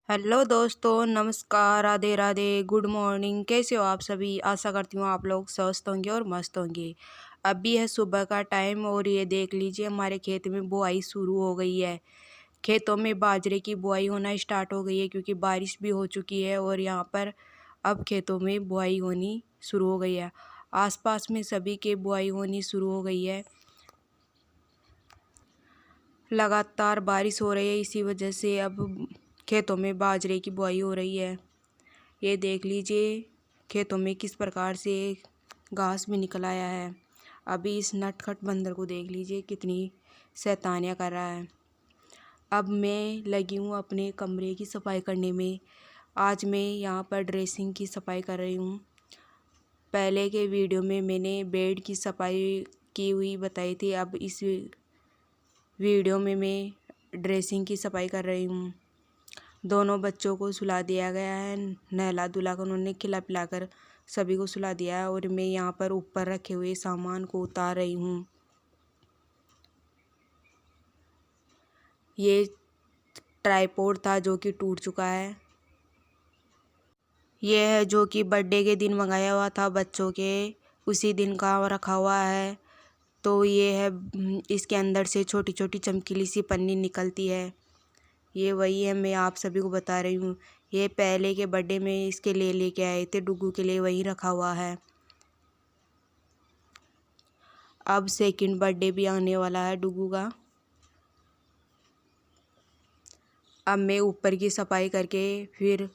Hello दोस्तों, नमस्कार, Radhe Radhe, good morning. कैसे हो आप सभी? आशा करती हूँ आप लोग स्वस्थ होंगे और मस्त होंगे। अभी है सुबह का टाइम और ये देख लीजिए हमारे खेत में बुआई शुरू हो गई है। खेतों में बाजरे की बुआई होना स्टार्ट हो गई है क्योंकि बारिश भी हो चुकी है और यहाँ पर अब खेतों में बुआई होनी शुरू हो गई है। आसपास में सभी के बुआई होनी शुरू हो गई है। लगातार बारिश हो रही है, इसी वजह से अब खेतों में बाजरे की बुआई हो रही है। ये देख लीजिए खेतों में किस प्रकार से घास भी निकल आया है। अभी इस नटखट बंदर को देख लीजिए कितनी शैतानियाँ कर रहा है। अब मैं लगी हूँ अपने कमरे की सफाई करने में। आज मैं यहाँ पर ड्रेसिंग की सफाई कर रही हूँ। पहले के वीडियो में मैंने बेड की सफाई की हुई बताई थी। अब इस वीडियो में मैं ड्रेसिंग की सफाई कर रही हूँ। दोनों बच्चों को सुला दिया गया है, नहला धुला कर उन्होंने खिला पिला कर सभी को सुला दिया है और मैं यहाँ पर ऊपर रखे हुए सामान को उतार रही हूँ। ये ट्राइपॉड था जो कि टूट चुका है। ये है जो कि बर्थडे के दिन मंगाया हुआ था बच्चों के, उसी दिन का रखा हुआ है। तो ये है, इसके अंदर से छोटी छोटी चमकीली सी पन्नी निकलती है। ये वही है, मैं आप सभी को बता रही हूँ। ये पहले के बर्थडे में इसके लिए लेके आए थे डुगू के लिए, वही रखा हुआ है। अब सेकंड बर्थडे भी आने वाला है डुगू का। अब मैं ऊपर की सफाई करके फिर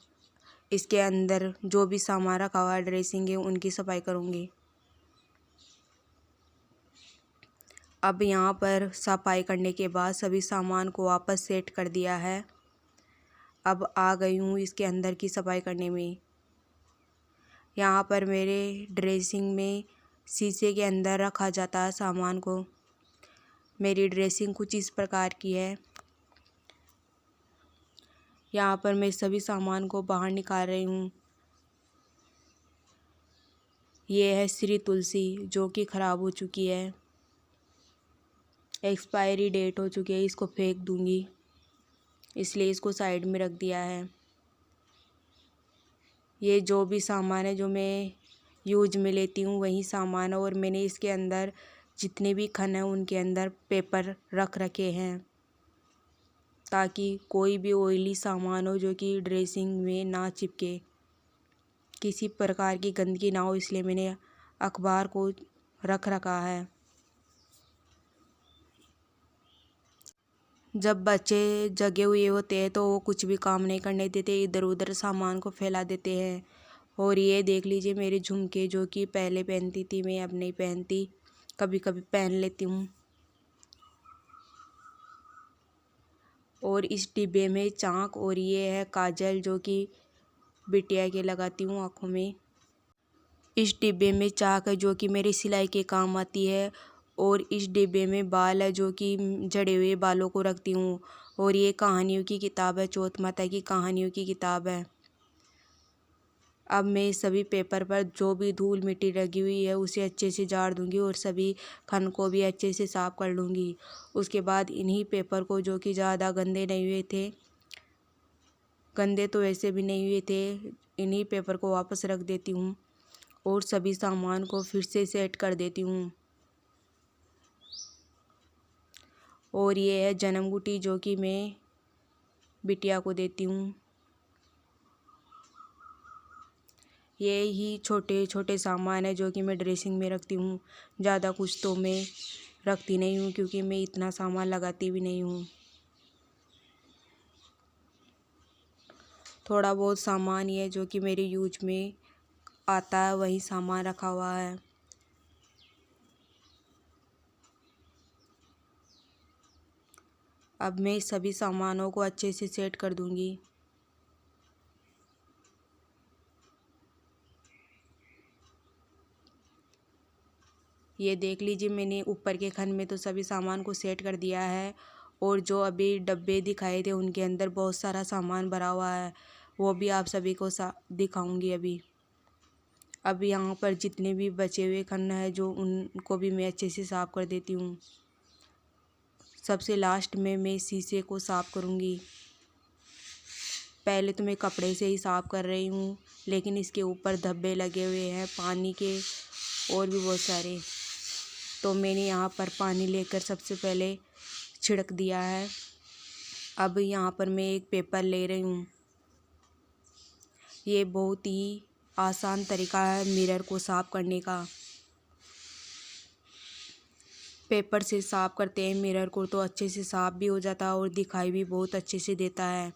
इसके अंदर जो भी सामान रखा हुआ है ड्रेसिंग है उनकी सफाई करूँगी। अब यहाँ पर सफाई करने के बाद सभी सामान को वापस सेट कर दिया है। अब आ गई हूँ इसके अंदर की सफाई करने में। यहाँ पर मेरे ड्रेसिंग में शीशे के अंदर रखा जाता है सामान को। मेरी ड्रेसिंग कुछ इस प्रकार की है। यहाँ पर मैं सभी सामान को बाहर निकाल रही हूँ। ये है श्री तुलसी जो कि ख़राब हो चुकी है, एक्सपायरी डेट हो चुकी है, इसको फेंक दूँगी, इसलिए इसको साइड में रख दिया है। ये जो भी सामान है जो मैं यूज में लेती हूँ वही सामान है और मैंने इसके अंदर जितने भी खन है उनके अंदर पेपर रख रखे हैं ताकि कोई भी ऑयली सामान हो जो कि ड्रेसिंग में ना चिपके, किसी प्रकार की गंदगी ना हो, इसलिए मैंने अखबार को रख रखा है। जब बच्चे जगे हुए होते हैं तो वो कुछ भी काम नहीं करने देते, इधर उधर सामान को फैला देते हैं। और ये देख लीजिए मेरे झुमके जो कि पहले पहनती थी मैं अब नहीं पहनती, कभी कभी पहन लेती हूँ। और इस डिब्बे में चाक और ये है काजल जो कि बिटिया के लगाती हूँ आँखों में। इस डिब्बे में चाक है जो कि मेरी सिलाई के काम आती है। और इस डिब्बे में बाल है जो कि झड़े हुए बालों को रखती हूँ। और ये कहानियों की किताब है, चौथ माता की कहानियों की किताब है। अब मैं सभी पेपर पर जो भी धूल मिट्टी लगी हुई है उसे अच्छे से झाड़ दूंगी और सभी खन को भी अच्छे से साफ कर लूँगी। उसके बाद इन्हीं पेपर को जो कि ज़्यादा गंदे नहीं हुए थे, गंदे तो वैसे भी नहीं हुए थे, इन्हीं पेपर को वापस रख देती हूँ और सभी सामान को फिर से सेट कर देती हूँ। और ये है जन्म गुटी जो कि मैं बिटिया को देती हूँ। ये ही छोटे छोटे सामान है जो कि मैं ड्रेसिंग में रखती हूँ। ज़्यादा कुछ तो मैं रखती नहीं हूँ क्योंकि मैं इतना सामान लगाती भी नहीं हूँ। थोड़ा बहुत सामान ये जो कि मेरे यूज में आता है वही सामान रखा हुआ है। अब मैं सभी सामानों को अच्छे से सेट कर दूँगी। ये देख लीजिए मैंने ऊपर के खन में तो सभी सामान को सेट कर दिया है और जो अभी डब्बे दिखाए थे उनके अंदर बहुत सारा सामान भरा हुआ है, वो भी आप सभी को दिखाऊंगी अभी। अब यहाँ पर जितने भी बचे हुए खन है जो उनको भी मैं अच्छे से साफ़ कर देती हूँ। सबसे लास्ट में मैं शीशे को साफ़ करूँगी। पहले तो मैं कपड़े से ही साफ़ कर रही हूँ, लेकिन इसके ऊपर धब्बे लगे हुए हैं पानी के और भी बहुत सारे। तो मैंने यहाँ पर पानी लेकर सबसे पहले छिड़क दिया है। अब यहाँ पर मैं एक पेपर ले रही हूँ। ये बहुत ही आसान तरीका है मिरर को साफ़ करने का। पेपर से साफ़ करते हैं मिरर को तो अच्छे से साफ़ भी हो जाता है और दिखाई भी बहुत अच्छे से देता है।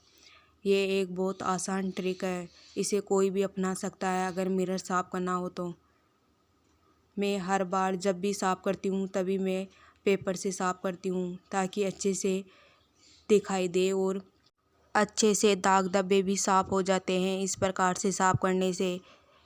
ये एक बहुत आसान ट्रिक है, इसे कोई भी अपना सकता है अगर मिरर साफ़ करना हो तो। मैं हर बार जब भी साफ़ करती हूँ तभी मैं पेपर से साफ़ करती हूँ ताकि अच्छे से दिखाई दे और अच्छे से दाग धब्बे भी साफ़ हो जाते हैं इस प्रकार से साफ़ करने से।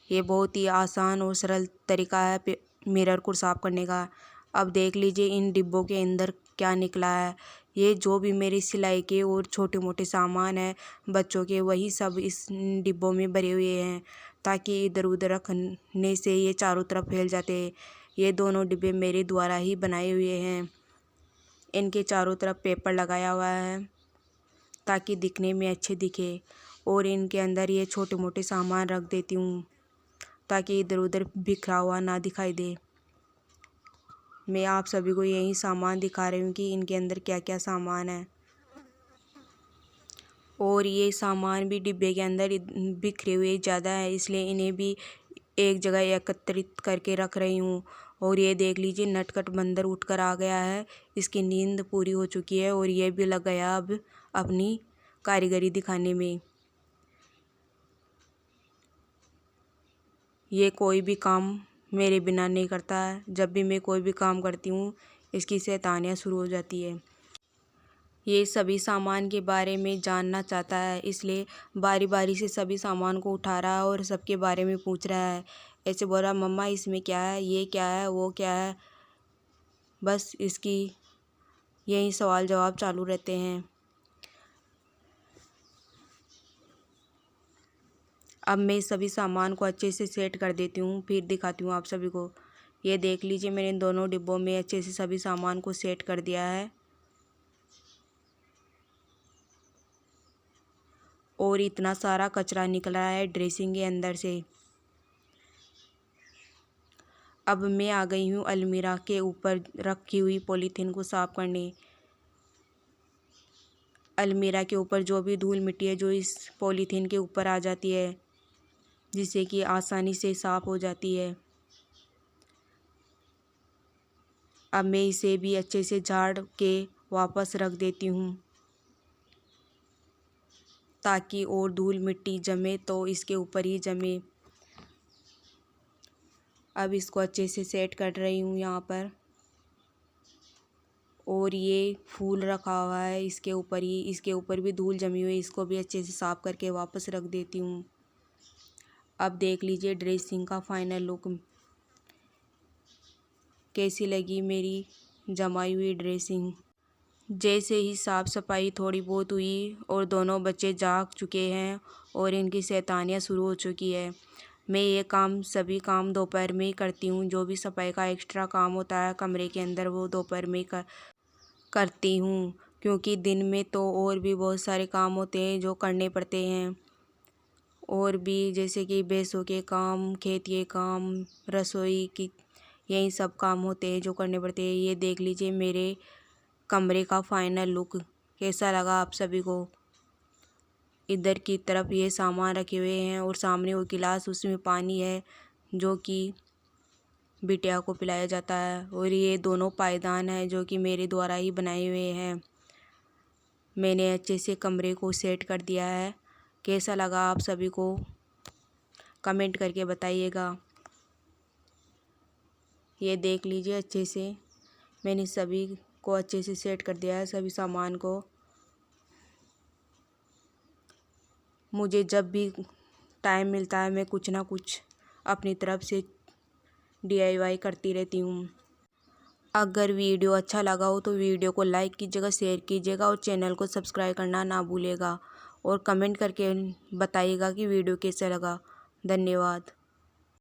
ये बहुत ही आसान और सरल तरीका है मिरर को साफ़ करने का। अब देख लीजिए इन डिब्बों के अंदर क्या निकला है। ये जो भी मेरी सिलाई के और छोटे मोटे सामान हैं बच्चों के, वही सब इस डिब्बों में भरे हुए हैं ताकि इधर उधर रखने से ये चारों तरफ फैल जाते हैं। ये दोनों डिब्बे मेरे द्वारा ही बनाए हुए हैं। इनके चारों तरफ पेपर लगाया हुआ है ताकि दिखने में अच्छे दिखे और इनके अंदर ये छोटे मोटे सामान रख देती हूँ ताकि इधर उधर बिखरा हुआ ना दिखाई दे। मैं आप सभी को यही सामान दिखा रही हूँ कि इनके अंदर क्या क्या सामान है। और ये सामान भी डिब्बे के अंदर बिखरे हुए ज़्यादा है, इसलिए इन्हें भी एक जगह एकत्रित करके रख रही हूँ। और ये देख लीजिए नटखट बंदर उठकर आ गया है, इसकी नींद पूरी हो चुकी है और ये भी लग गया अब अपनी कारीगरी दिखाने में। ये कोई भी काम मेरे बिना नहीं करता है। जब भी मैं कोई भी काम करती हूँ इसकी शैतानियाँ शुरू हो जाती है। ये सभी सामान के बारे में जानना चाहता है, इसलिए बारी बारी से सभी सामान को उठा रहा है और सबके बारे में पूछ रहा है। ऐसे बोल रहा मम्मा इसमें क्या है, ये क्या है, वो क्या है। बस इसकी यही सवाल जवाब चालू रहते हैं। अब मैं सभी सामान को अच्छे से सेट कर देती हूँ, फिर दिखाती हूँ आप सभी को। ये देख लीजिए मैंने इन दोनों डिब्बों में अच्छे से सभी सामान को सेट कर दिया है और इतना सारा कचरा निकल रहा है ड्रेसिंग के अंदर से। अब मैं आ गई हूँ अलमीरा के ऊपर रखी हुई पॉलीथीन को साफ़ करने। अलमीरा के ऊपर जो भी धूल मिट्टी है जो इस पॉलीथीन के ऊपर आ जाती है, जिससे कि आसानी से साफ़ हो जाती है। अब मैं इसे भी अच्छे से झाड़ के वापस रख देती हूँ ताकि और धूल मिट्टी जमे तो इसके ऊपर ही जमे। अब इसको अच्छे से सेट कर रही हूँ यहाँ पर। और ये फूल रखा हुआ है इसके ऊपर ही, इसके ऊपर भी धूल जमी हुई है, इसको भी अच्छे से साफ़ करके वापस रख देती हूँ। अब देख लीजिए ड्रेसिंग का फाइनल लुक कैसी लगी मेरी जमाई हुई ड्रेसिंग। जैसे ही साफ़ सफाई थोड़ी बहुत हुई और दोनों बच्चे जाग चुके हैं और इनकी शैतानियाँ शुरू हो चुकी है। मैं ये काम सभी काम दोपहर में ही करती हूँ। जो भी सफाई का एक्स्ट्रा काम होता है कमरे के अंदर वो दोपहर में करती हूँ, क्योंकि दिन में तो और भी बहुत सारे काम होते हैं जो करने पड़ते हैं। और भी जैसे कि भैंसों के काम, खेत के काम, रसोई की, यही सब काम होते हैं जो करने पड़ते हैं। ये देख लीजिए मेरे कमरे का फाइनल लुक कैसा लगा आप सभी को। इधर की तरफ ये सामान रखे हुए हैं और सामने वो गिलास, उसमें पानी है जो कि बिटिया को पिलाया जाता है। और ये दोनों पायदान हैं जो कि मेरे द्वारा ही बनाए हुए हैं। मैंने अच्छे से कमरे को सेट कर दिया है। कैसा लगा आप सभी को कमेंट करके बताइएगा। ये देख लीजिए अच्छे से मैंने सभी को अच्छे से सेट कर दिया है, सभी सामान को। मुझे जब भी टाइम मिलता है मैं कुछ ना कुछ अपनी तरफ से DIY करती रहती हूँ। अगर वीडियो अच्छा लगा हो तो वीडियो को लाइक कीजिएगा, शेयर कीजिएगा और चैनल को सब्सक्राइब करना ना भूलिएगा। और कमेंट करके बताइएगा कि वीडियो कैसा लगा। धन्यवाद।